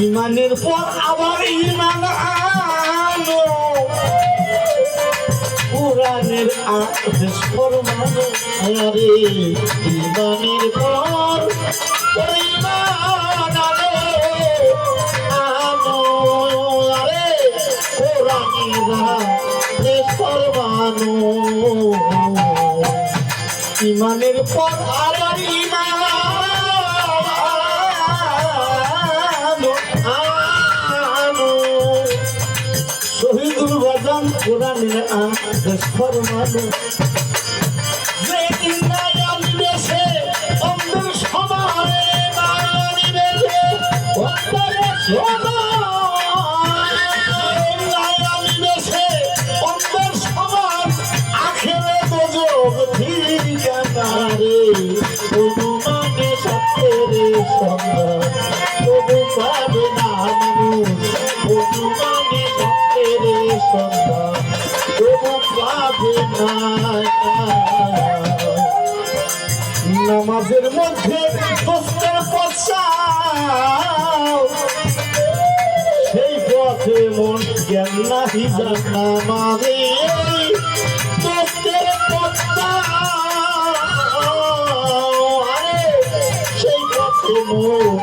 ইমানের পর আবার ইমান আনো, কোরআনের আদেশ ফরমানো। আরে ইমানের পর ইমান আনো, আরে কোরআনের আদেশ ফরমানো। ইমানের পর আবার ইমান আনো, শহীদুল বাজান কোরআনের আদেশ ফরমানো। যে ইন্দ্রায়াল দেশে অন্ধের সমানে নারায়ণী দেশে অন্ধের সমান, ইন্দ্রায়াল দেশে অন্ধের সমান, আখেরে দোজখ ঠিকানা রে। অনুমানে সত্যের সন্ধান তবু পাবে না মানুষ, অনুমানে সত্যের সন্ধান তবু পাবে না। নামাজের মধ্যে দোস্তের পশ্চাৎ, সেই পথে মন জ্ঞান নাহি যান। নামাজে দোস্তের পশ্চাৎ, সেই পথে মন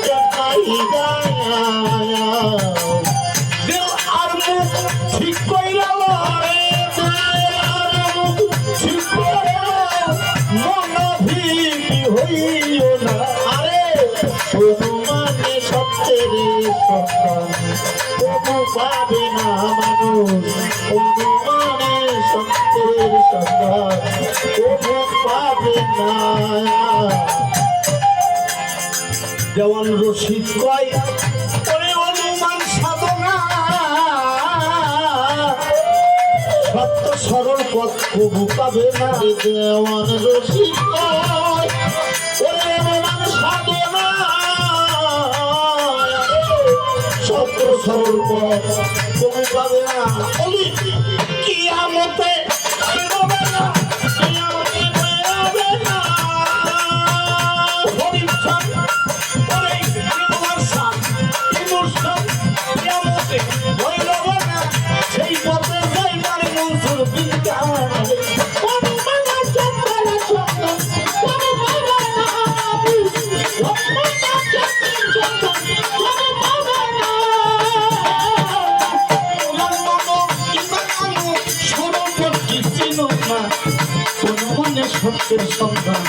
জ্ঞান নাহি যান। দিল আর মুখ ঠিক কইরা লড়ে, আর মুখ ঠিক করে মনোভীতি হইও না। আরে অনুমানে সত্যের সন্ধান তবু পাবে না মানুষ, অনুমানে সত্যের সন্ধান তবু পাবে না। দেওয়ান রশিদ কয় ওরে অনুমান সাধনা, সত্য সরল পথ কবু পাবে না। দেওয়ান রশিদ কয় ওরে অনুমান সাধনা, সত্য সরল পথ কবু পাবে না। কিয়ামতে বেরোবে না, কিয়ামতে বেরোবে না। হরিশান ওরে তোমার সাথ ইমোশন, কিয়ামতে বেরোবে না। সেই পথে যাইবার মনসুর বিজ্ঞান, সত্যের সন্ধান